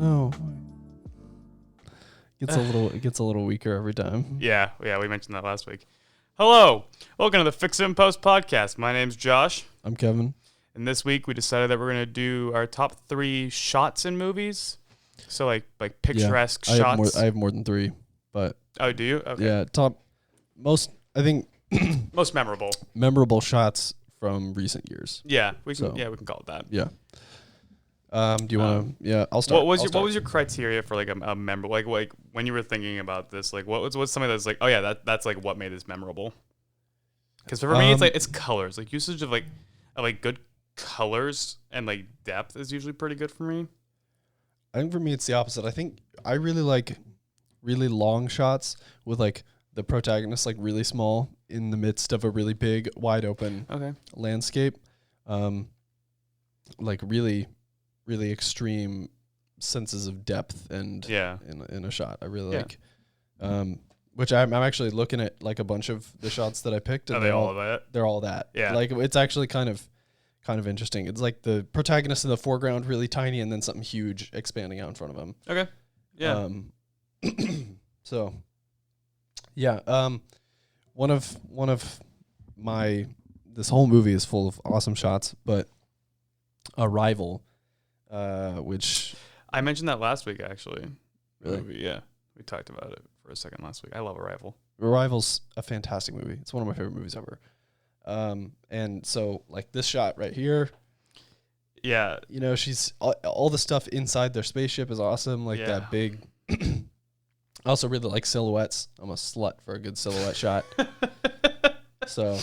Oh. It gets a little weaker every time. Yeah, we mentioned that last week. Hello, welcome to the Fix It and Post podcast. My name's Josh, I'm Kevin. and this week we decided that we're gonna do our top 3 shots in movies. So like picturesque shots. I have more than 3, but Oh, do you? Okay. yeah, most Most memorable. memorable shots from recent years. Yeah, we can. So- Yeah, we can call it that. Yeah. Do you want to? Yeah, I'll start. What was your criteria for like a member? Like when you were thinking about this, like what's something that's like, oh yeah, that's like what made this memorable? Because for me, it's colors, like usage of like good colors and like depth is usually pretty good for me. I think for me it's the opposite. I think I really like really long shots with like the protagonist like really small in the midst of a really big, wide open landscape. Like really extreme senses of depth and in a shot. I really like. Which I'm actually looking at like a bunch of the shots that I picked. And Are they all that? They're all that. Yeah. Like it's actually kind of interesting. It's like the protagonist in the foreground really tiny and then something huge expanding out in front of him. Okay. Yeah. So yeah, one of my this whole movie is full of awesome shots, but Arrival, which I mentioned that last week actually. Really? Movie, yeah. We talked about it for a second last week. I love Arrival. Arrival's a fantastic movie. It's one of my favorite movies ever. And so like this shot right here, Yeah. you know, she's all the stuff inside their spaceship is awesome. Like that big. I also really like silhouettes. I'm a slut for a good silhouette shot. So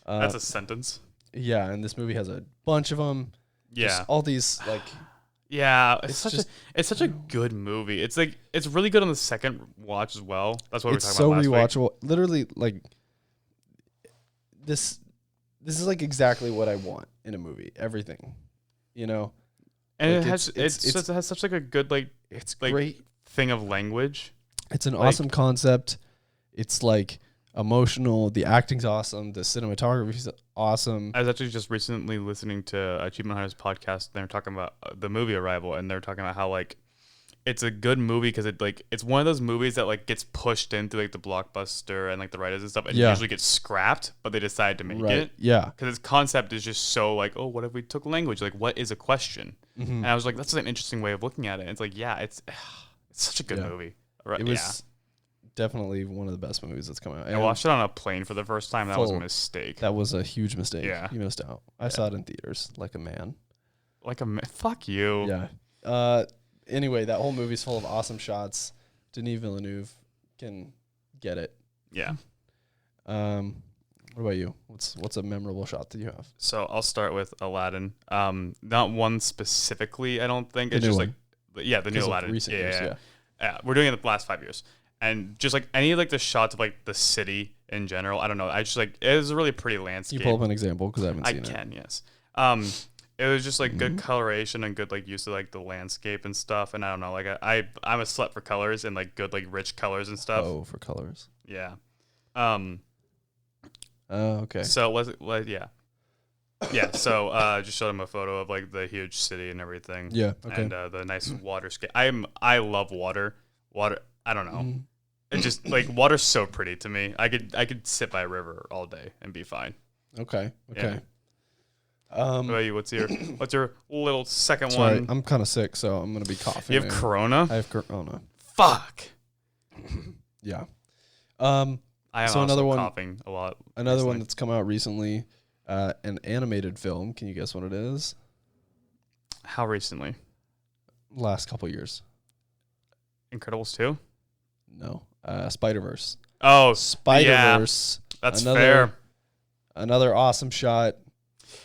That's a sentence. Yeah, and this movie has a bunch of them. Yeah. Just all these like. Yeah, It's it's such a good movie. It's like it's really good on the second watch as well. That's what we were It's talking so about last week. rewatchable. Literally, like this is like exactly what I want in a movie. Everything, you know. And like it has such like a good It's like great. thing of language. It's an like- awesome concept. It's like emotional. The acting's awesome. The cinematography's awesome. I was actually just recently listening to Achievement Hunters podcast. And they were talking about the movie Arrival, and they're talking about how like it's a good movie because it's one of those movies that like gets pushed into like the blockbuster and like the writers and stuff, and usually gets scrapped, but they decide to make it. Yeah. Because its concept is just so like, oh, what if we took language? Like, what is a question? Mm-hmm. And I was like, that's an interesting way of looking at it. And it's like, yeah, it's such a good movie. It was definitely one of the best movies that's come out. I watched it on a plane for the first time. That was a mistake. That was a huge mistake. Yeah. You missed out. I saw it in theaters like a man. Fuck you. Yeah. Anyway, that whole movie's full of awesome shots. Denis Villeneuve can get it. Yeah. What about you? What's a memorable shot that you have? So I'll start with Aladdin. Not one specifically, I don't think. It's new just one. like, the new Aladdin. Recent years, Yeah, we're doing it the last 5 years. And just like any like the shots of like the city in general, I don't know. I just like, it was a really pretty landscape. Can you pull up an example? Because I haven't seen it. I can, yes. It was just like good coloration and good like use of like the landscape and stuff. And I don't know, like I'm a slut for colors and like good like rich colors and stuff. Oh, for colors. Yeah. Okay. So yeah. So just showed him a photo of like the huge city and everything. Yeah. Okay. And the nice waterscape. I love water. Water. I don't know. It just like water's so pretty to me. I could sit by a river all day and be fine. Okay. Yeah. What about you? What's your little second Sorry, one? I'm kind of sick, so I'm gonna be coughing. You have Corona? I have Corona. Fuck. Yeah. I am So also another one- coughing a lot. Another one recently. that's come out recently, an animated film. Can you guess what it is? How recently? Last couple years. Incredibles 2? No. Spider-Verse. Oh, Spider-Verse. Yeah, that's another, fair. Another awesome shot.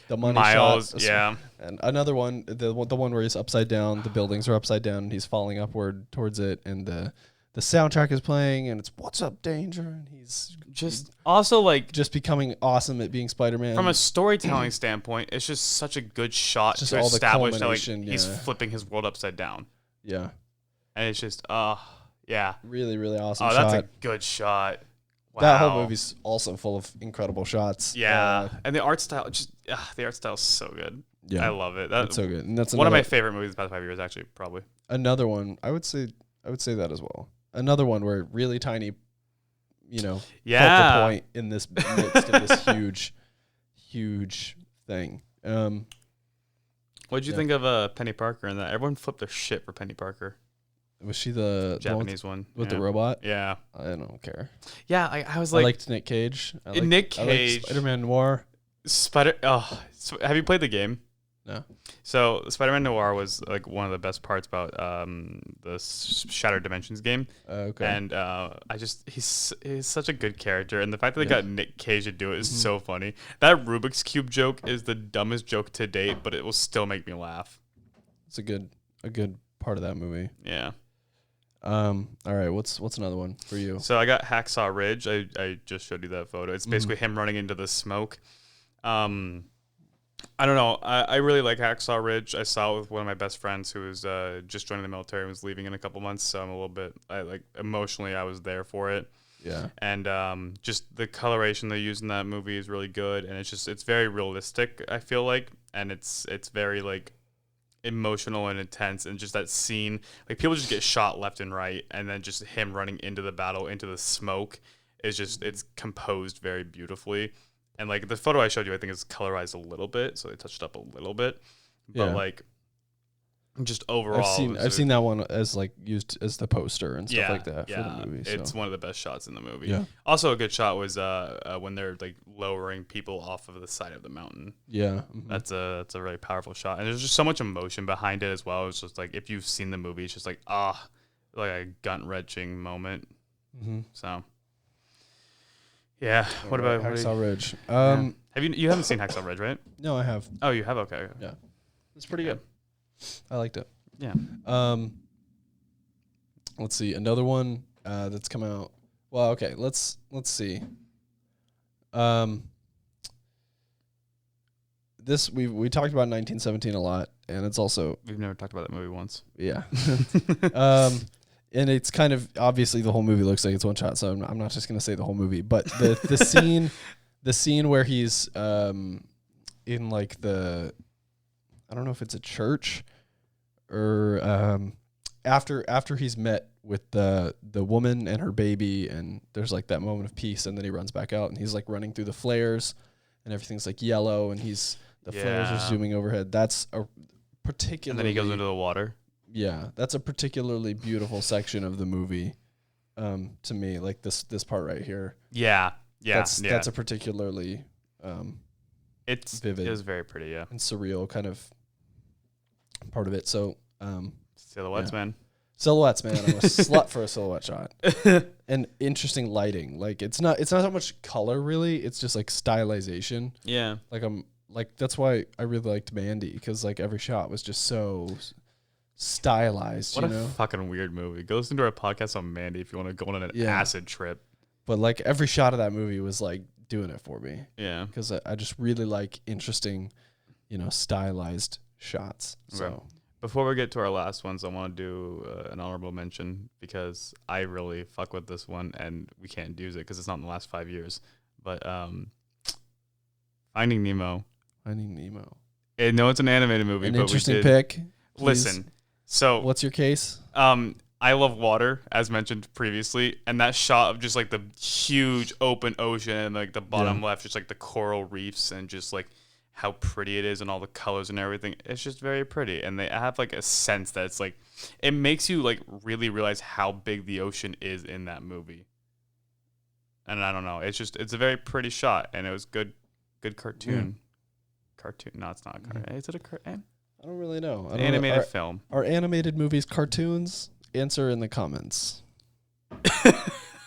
The money Miles, shot. yeah. And another one, the one where he's upside down. The buildings are upside down, and he's falling upward towards it, and the soundtrack is playing, and it's "What's Up, Danger," and he's Just also like just becoming awesome at being Spider-Man. from a storytelling standpoint, it's just such a good shot Just to all the establish that like culmination, he's yeah. flipping his world upside down, Yeah, and it's just yeah. really, really awesome Oh, shot. that's a good shot. Wow. That whole movie's also full of incredible shots. Yeah, and the art style the art style is so good. Yeah, I love it. That's so good. And that's one of my favorite movies the past 5 years, actually, probably. Another one, I would say that as well. Another one where really tiny, focal point in this midst of this huge thing. What did you think of Penny Parker and that? Everyone flipped their shit for Penny Parker. Was she the Japanese one with the robot? Yeah, I don't care. Yeah, I was like, I liked Nick Cage. Nick Cage, I liked Spider-Man Noir. Have you played the game? No. So Spider-Man Noir was like one of the best parts about the Shattered Dimensions game. Okay. And he's such a good character, and the fact that they got Nick Cage to do it is so funny. That Rubik's Cube joke is the dumbest joke to date, but it will still make me laugh. It's a good part of that movie. Yeah. All right, what's another one for you? So I got Hacksaw Ridge. I just showed you that photo. It's basically him running into the smoke. I don't know. I really like Hacksaw Ridge. I saw it with one of my best friends who was just joining the military and was leaving in a couple months. So I'm a little bit, emotionally, I was there for it. Yeah. And just the coloration they use in that movie is really good, and it's very realistic, I feel like, and it's very like emotional and intense, and just that scene, like people just get shot left and right, and then just him running into the battle, into the smoke, is just, it's composed very beautifully. And like the photo I showed you, I think is colorized a little bit, so they touched up a little bit, but like just overall, I've seen that one as like used as the poster and stuff like that for the movie. So. It's one of the best shots in the movie. Yeah. Also, a good shot was when they're like lowering people off of the side of the mountain. Yeah. Mm-hmm. That's a really powerful shot, and there's just so much emotion behind it as well. It's just like, if you've seen the movie, it's just like like a gut wrenching moment. Mm-hmm. So. Yeah. What about Hacksaw Ridge? You haven't seen Hacksaw Ridge, right? No, I have. Oh, you have? Okay. Yeah, it's pretty good. I liked it. Yeah. Let's see, another one that's come out. Well, okay, let's see. This we talked about 1917 a lot, and it's also, we've never talked about that movie once. Yeah. And it's kind of, obviously the whole movie looks like it's one shot, so I'm not just gonna say the whole movie, but the scene where he's in like I don't know if it's a church or after he's met with the woman and her baby, and there's like that moment of peace, and then he runs back out and he's like running through the flares and everything's like yellow, and the flares are zooming overhead. That's a particularly, and then he goes into the water. Yeah, that's a particularly beautiful section of the movie, to me. Like this part right here. Yeah. That's a particularly it's vivid. It was very pretty, yeah, and surreal kind of part of it. So silhouettes, man. Silhouettes, man. I'm a slut for a silhouette shot. And interesting lighting. Like it's not so much color really. It's just like stylization. Yeah. Like that's why I really liked Mandy, because like every shot was just so stylized. What a fucking weird movie. Go listen to our podcast on Mandy if you want to go on an acid trip. But like every shot of that movie was like doing it for me. Yeah. Because I just really like interesting, stylized shots. Okay. So before we get to our last ones, I want to do an honorable mention, because I really fuck with this one and we can't use it because it's not in the last 5 years. But Finding Nemo. Finding Nemo. I know it's an animated movie, but interesting pick. Please. Listen. So what's your case? I love water, as mentioned previously, and that shot of just like the huge open ocean and like the bottom left, just like the coral reefs and just like how pretty it is and all the colors and everything. It's just very pretty, and they have like a sense that it's like, it makes you like really realize how big the ocean is in that movie. And I don't know, it's a very pretty shot, and it was good cartoon. Cartoon? No, it's not a cartoon. Is it a cartoon? I don't really know. Animated film. Are animated movies cartoons? Answer in the comments.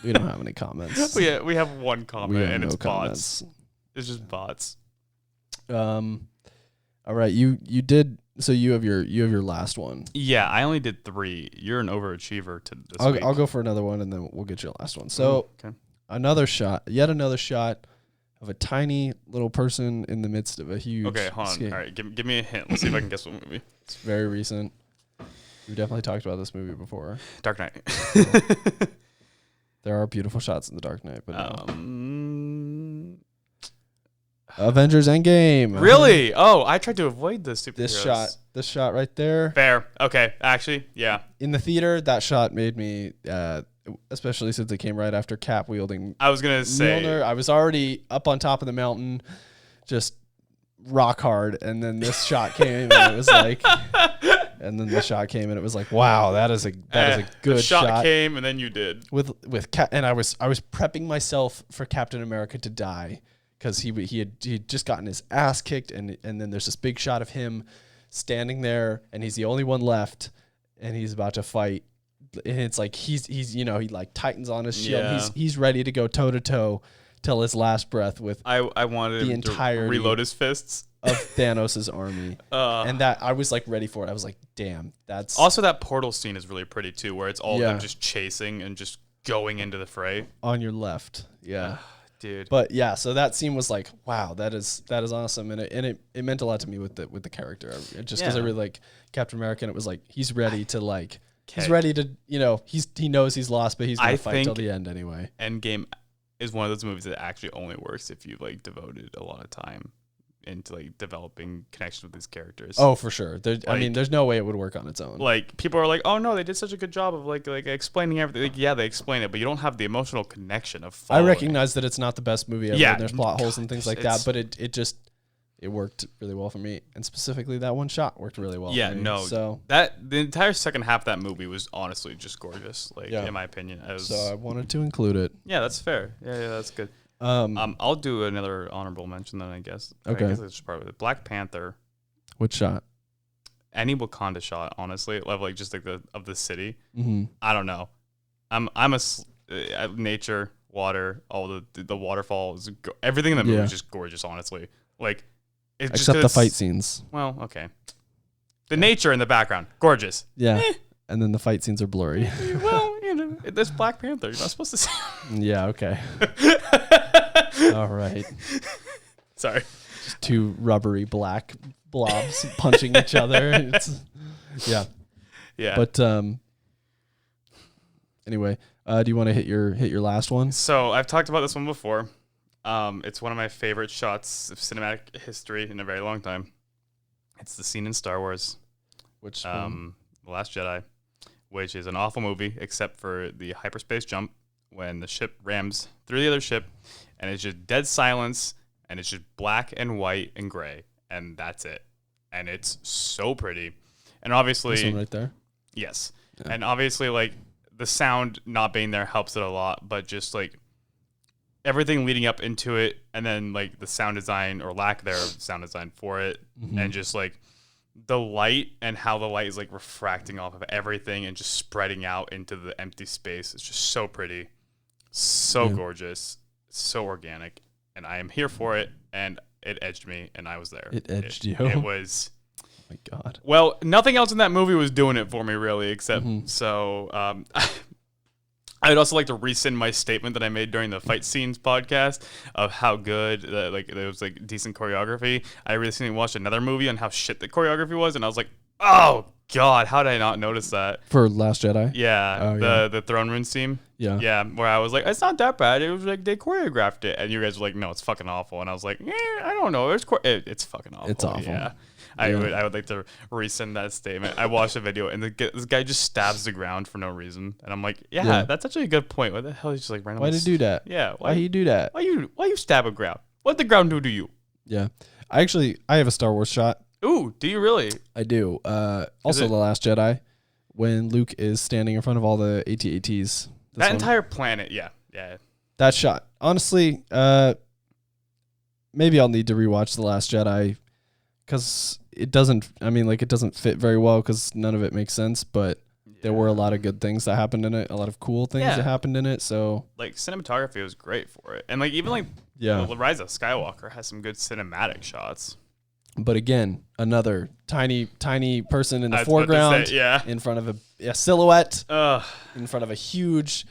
We don't have any comments. We have one comment, and it's comments. Bots. It's just bots. All right, you did. So you have your last one. Yeah, I only did 3. You're an overachiever this week. I'll go for another one, and then we'll get your last one. So yet another shot of a tiny little person in the midst of a huge. Okay, hold on. Scheme. All right, give me a hint. Let's see if I can guess what movie. It's very recent. We've definitely talked about this movie before. Dark Knight. There are beautiful shots in The Dark Knight, but no. Avengers Endgame. Really? Oh, I tried to avoid the superheroes. This shot right there. Fair. Okay. Actually, yeah. In the theater, that shot made me, especially since it came right after Cap wielding. I was gonna say Mjolnir. I was already up on top of the mountain, just rock hard, and then this shot came, and it was like, and then the shot came, and it was like, wow, that is a good shot. Shot came, and then you did with Cap, and I was prepping myself for Captain America to die because he had just gotten his ass kicked, and then there's this big shot of him standing there, and he's the only one left, and he's about to fight, and it's like he's he like tightens on his shield, he's ready to go toe to toe till his last breath with I wanted the him to entirety reload his fists of Thanos' army, and that I was like ready for it. I was like, damn, that's also that portal scene is really pretty too, where it's all of them just chasing and just going into the fray on your left, dude. But yeah, so that scene was like, wow, that is awesome, and it meant a lot to me with the character, just because I really like Captain America, and it was like he's ready to like he's ready to he knows he's lost, but he's gonna fight till the end anyway. Endgame is one of those movies that actually only works if you like devoted a lot of time into like developing connections with these characters. Oh, for sure. I mean, there's no way it would work on its own. Like people are like, oh no, they did such a good job of like explaining everything. Like, yeah, they explain it, but you don't have the emotional connection of following. I recognize that it's not the best movie ever. And there's plot holes and things like that, but it worked really well for me, and specifically that one shot worked really well. Yeah, for me. no, so that the entire second half of that movie was honestly just gorgeous. Like in my opinion, so I wanted to include it. Yeah, that's fair. Yeah, that's good. I'll do another honorable mention then, I guess. Okay. I guess it's part of it. Black Panther. Which shot? Any Wakanda shot, honestly, like just like the city. Mm-hmm. I don't know. I'm nature, water, all the waterfalls, everything in the movie is just gorgeous. Honestly, like. Except the fight scenes. Well, okay. The nature in the background, gorgeous. Yeah. And then the fight scenes are blurry. Well, this Black Panther. You're not supposed to see. Yeah, okay. All right. Sorry. Just two rubbery black blobs punching each other. Yeah. But anyway, do you want to hit your last one? So I've talked about this one before. It's one of my favorite shots of cinematic history in a very long time. It's the scene in Star Wars, which The Last Jedi, which is an awful movie except for the hyperspace jump when the ship rams through the other ship, and it's just dead silence, and it's just black and white and gray, and that's it. And it's so pretty, and obviously this one right there. Yes, and obviously like the sound not being there helps it a lot, but just like. Everything leading up into it, and then like the sound design or lack thereof sound design for it, and just like the light and how the light is like refracting off of everything and just spreading out into the empty space. It's just so pretty, so gorgeous, so organic, and I am here for it. And it edged me, and I was there. It edged you. It was. Oh my God. Well, nothing else in that movie was doing it for me really, except so. I would also like to rescind my statement that I made during the fight scenes podcast of how good, like there was like decent choreography. I recently watched another movie on how shit the choreography was, and I was like, oh God, how did I not notice that? For Last Jedi? Yeah, the throne room scene. Yeah, where I was like, it's not that bad. It was like they choreographed it, and you guys were like, no, it's fucking awful. And I was like, I don't know, it's fucking awful. It's awful. Yeah. I would like to rescind that statement. I watched the video, and this guy just stabs the ground for no reason, and I'm like, that's actually a good point. What the hell is just like randomly? Why did you do that? Yeah, why you do that? Why you stab a ground? What did the ground do to you? Yeah, I have a Star Wars shot. Ooh, do you really? I do. Also, The Last Jedi, when Luke is standing in front of all the AT-ATs. That entire planet, yeah. That shot, honestly, maybe I'll need to rewatch The Last Jedi. Because it doesn't fit very well because none of it makes sense, but there were a lot of good things that happened in it, a lot of cool things that happened in it. So like cinematography was great for it, and like even like The Rise of Skywalker has some good cinematic shots. But again, another tiny person in the foreground, in front of a silhouette, in front of a huge.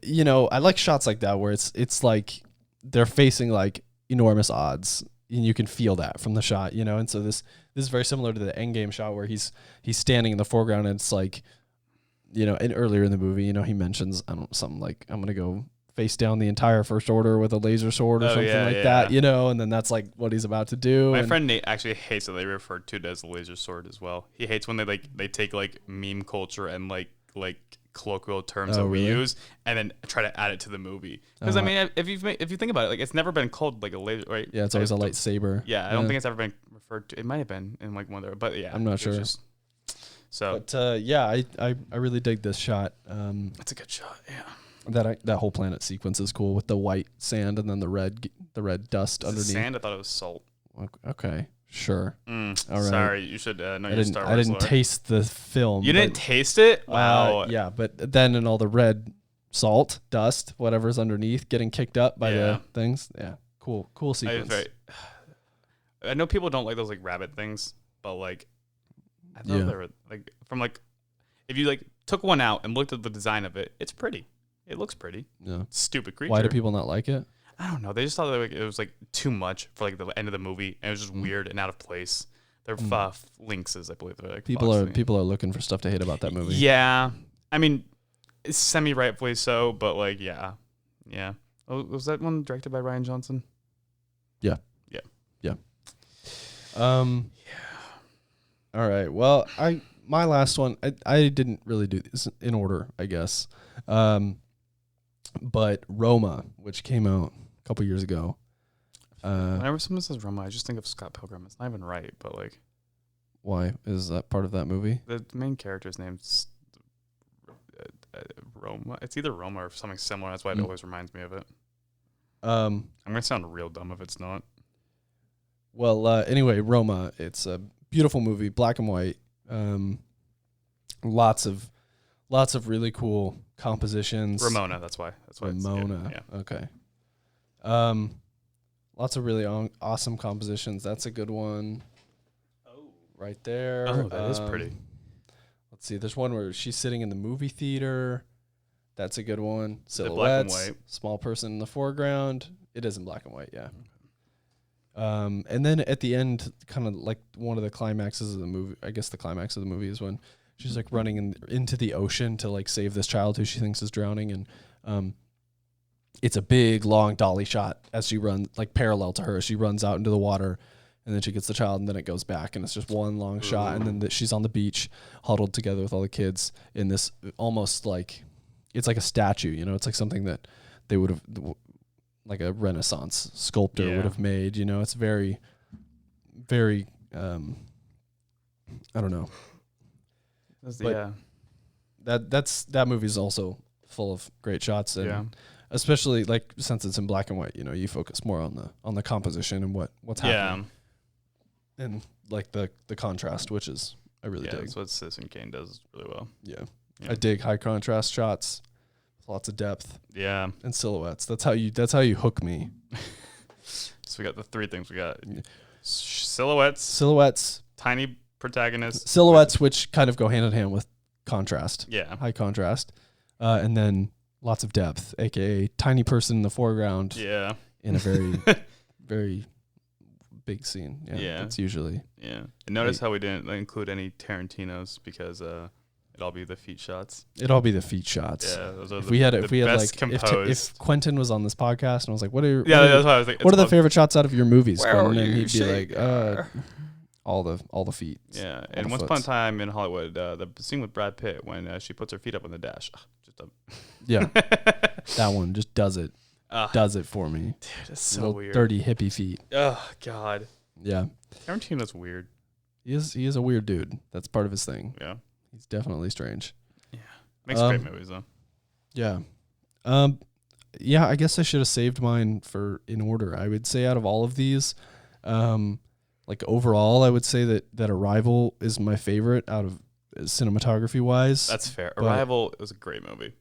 I like shots like that where it's like they're facing like enormous odds. And you can feel that from the shot, and so this is very similar to the Endgame shot where he's standing in the foreground, and it's like, and earlier in the movie, he mentions something like, I'm gonna go face down the entire First Order with a laser sword or something that, you know, and then that's like what he's about to do. My friend Nate actually hates that they refer to it as a laser sword as well. He hates when they take like meme culture and like colloquial terms that we use and then try to add it to the movie. Because I mean, if you think about it, like it's never been called like a laser, right? Yeah, it's always a lightsaber. Yeah, I don't think it's ever been referred to. It might have been in like one of their, but yeah, I'm not sure. But yeah, I really dig this shot. It's a good shot. Yeah. That whole planet sequence is cool with the white sand and then the red dust underneath. Sand? I thought it was salt. Okay, sure. All right. Sorry, you should know your Star Wars. I didn't taste the film. You didn't taste it? Wow. Yeah, but then in all the red salt, dust, whatever's underneath, getting kicked up by the things. Yeah, cool sequence. I know people don't like those like rabbit things, but like I thought they were like from like if you like took one out and looked at the design of it, it's pretty. It looks pretty. Yeah. Stupid creature. Why do people not like it? I don't know. They just thought that it was like too much for like the end of the movie, and it was just weird and out of place. They're lynxes, I believe. They're like people are looking for stuff to hate about that movie. Yeah, I mean, it's semi-rightfully so, but like, yeah. Oh, was that one directed by Rian Johnson? Yeah. All right. Well, my last one, I didn't really do this in order, I guess. But Roma, which came out a couple years ago. Whenever someone says Roma, I just think of Scott Pilgrim. It's not even right, but like, why is that part of that movie? The main character's name's Roma. It's either Roma or something similar. That's why it always reminds me of it. I'm gonna sound real dumb if it's not. Well, anyway, Roma. It's a beautiful movie, black and white. Lots of really cool compositions. Ramona, that's why. Ramona. Yeah. Okay. Lots of really awesome compositions. That's a good one. Oh. Right there. Oh, that is pretty. Let's see. There's one where she's sitting in the movie theater. That's a good one. Silhouettes. Black and white. Small person in the foreground. It is in black and white, yeah. And then at the end, kind of like one of the climaxes of the movie, I guess the climax of the movie is when she's like running into the ocean to like save this child who she thinks is drowning. And it's a big, long dolly shot as she runs, like parallel to her. She runs out into the water and then she gets the child and then it goes back and it's just one long shot. And then she's on the beach huddled together with all the kids in this almost like, it's like a statue, you know, it's like something that they would have, like a Renaissance sculptor would have made, you know, it's very, very, I don't know. But that movie is also full of great shots, and especially like since it's in black and white, you know, you focus more on the composition and what's happening, and like the contrast, which is I really dig. That's what Citizen Kane does really well. Yeah, I dig high contrast shots, with lots of depth. Yeah, and silhouettes. That's how you hook me. So we got the three things. We got silhouettes, tiny protagonists, silhouettes, which kind of go hand in hand with contrast. Yeah, high contrast, and then lots of depth, aka tiny person in the foreground. Yeah, in a very, very big scene. Yeah, it's usually. Yeah, and notice how we didn't include any Tarantino's because it'd all be the feet shots. It'd all be the feet shots. Yeah, those are if we had if Quentin was on this podcast and I was like, what are that's why I was like, what are the favorite shots out of your movies, Quentin? And he'd be like, all the feet. Yeah, and once upon a time in Hollywood, the scene with Brad Pitt when she puts her feet up on the dash, that one just does it. Does it for me. Dude, that's so weird. Dirty hippie feet. Oh God. Yeah. Tarantino's weird. He is a weird dude. That's part of his thing. Yeah. He's definitely strange. Yeah. Makes great movies though. Yeah. Yeah, I guess I should have saved mine for in order. I would say out of all of these, like overall, I would say that Arrival is my favorite out of cinematography wise. That's fair. Arrival is a great movie.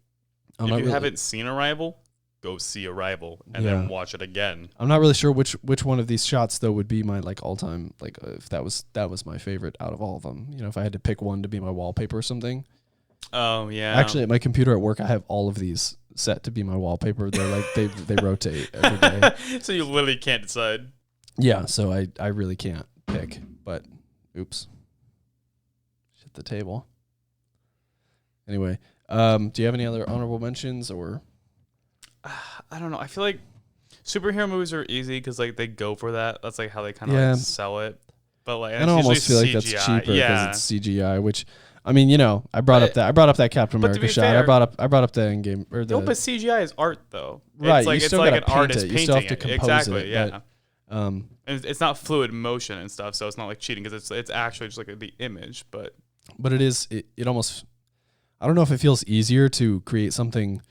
If you haven't seen Arrival, go see Arrival and then watch it again. I'm not really sure which one of these shots though would be my like all time, like if that was my favorite out of all of them. You know, if I had to pick one to be my wallpaper or something. Oh yeah. Actually, at my computer at work, I have all of these set to be my wallpaper. They're like they rotate every day. So you literally can't decide. Yeah, so I really can't pick. But oops, hit the table. Anyway, do you have any other honorable mentions or? I don't know. I feel like superhero movies are easy because like they go for that. That's like how they kind of like sell it. But like, and I almost feel like that's cheaper because it's CGI. Which, I mean, you know, I brought up that Captain America shot. Fair, I brought up the Endgame or the. No, but CGI is art though. Right, it's like, you still it's like an artist it. painting You still have to compose exactly, it. Yeah. But, and it's not fluid motion and stuff, so it's not like cheating because it's actually just like the image. But it is. It almost. I don't know if it feels easier to create something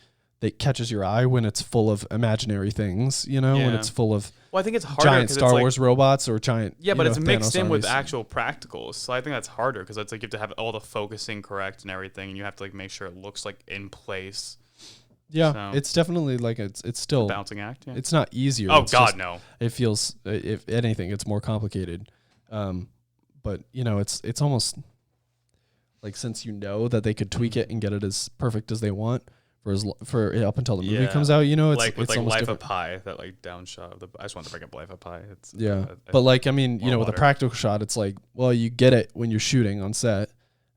that catches your eye when it's full of imaginary things, you know, when it's full of I think it's harder giant Star Wars robots or giant but it's mixed in with actual practicals. So I think that's harder because it's like you have to have all the focusing correct and everything, and you have to like make sure it looks like in place. Yeah, so it's definitely like it's still a balancing act. Yeah. It's not easier. Oh it's God, just, no. It feels, if anything, it's more complicated. But you know, it's almost like, since you know that they could tweak it and get it as perfect as they want for up until the movie comes out, you know, it's like with it's like Life different. of Pi, that like down shot of the. I just wanted to bring up Life of Pi. It's but like, I mean, you know, with a practical shot, it's like, well, you get it when you're shooting on set,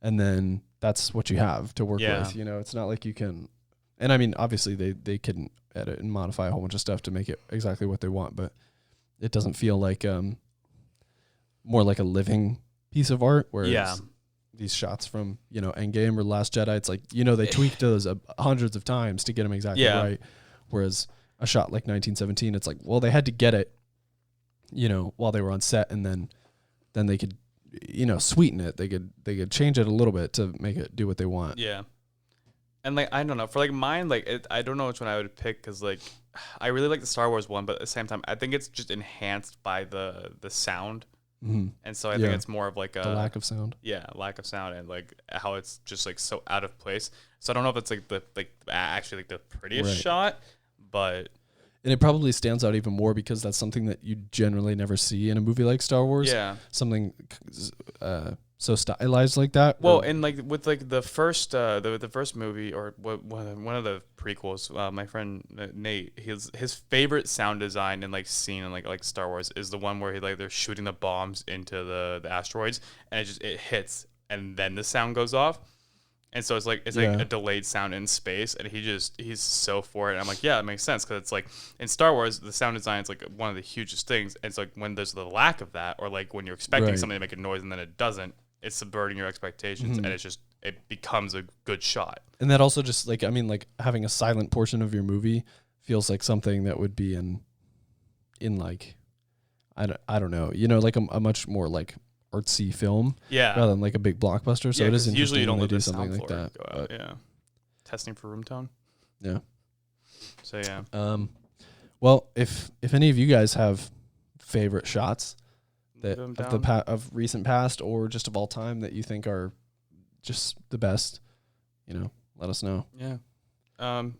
and then that's what you have to work with. You know, it's not like you can. And I mean, obviously they can edit and modify a whole bunch of stuff to make it exactly what they want, but it doesn't feel like more like a living piece of art. Whereas these shots from, you know, Endgame or Last Jedi, it's like, you know, they tweaked those hundreds of times to get them exactly right. Whereas a shot like 1917, it's like, well, they had to get it, you know, while they were on set, and then they could, you know, sweeten it. They could change it a little bit to make it do what they want. Yeah. And like, I don't know, for like mine, like I don't know which one I would pick, because like I really like the Star Wars one, but at the same time, I think it's just enhanced by the sound. Mm-hmm. And so I think it's more of like the lack of sound. Yeah, lack of sound, and like how it's just like so out of place. So I don't know if it's like actually like the prettiest shot, but and it probably stands out even more because that's something that you generally never see in a movie like Star Wars. Yeah, something so stylized like that. Well, and like with like the first the first movie, or one of the prequels, my friend Nate, his favorite sound design and like scene in like Star Wars is the one where they're shooting the bombs into the asteroids, and it hits and then the sound goes off. And so it's like a delayed sound in space, and he's so for it. And I'm like, yeah, it makes sense, because it's like in Star Wars, the sound design is like one of the hugest things. And it's like when there's the lack of that, or like when you're expecting something to make a noise and then it doesn't, it's subverting your expectations, and it becomes a good shot. And that also just like, I mean, like having a silent portion of your movie feels like something that would be in like, I don't know, you know, like a much more like artsy film, rather than like a big blockbuster. So it is interesting. Usually you don't when let they do the something sound like floor that. Go out, yeah, testing for room tone. Yeah. So yeah. Well, if any of you guys have favorite shots that of recent past or just of all time that you think are just the best, you know, let us know. Yeah.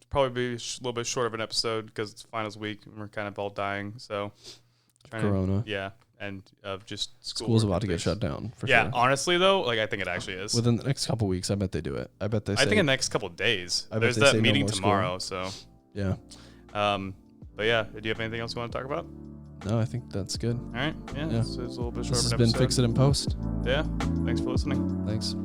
Probably be a little bit short of an episode because it's finals week and we're kind of all dying. So Corona. And of just school's about to get shut down. For sure. Yeah, honestly though, like I think it actually is. Within the next couple weeks, I bet they do it. I think in the next couple of days. There's that meeting tomorrow, so yeah. But yeah, do you have anything else you want to talk about? No, I think that's good. All right. Yeah. It's a little bit short of an episode. This has been Fix It in Post. Yeah. Thanks for listening. Thanks.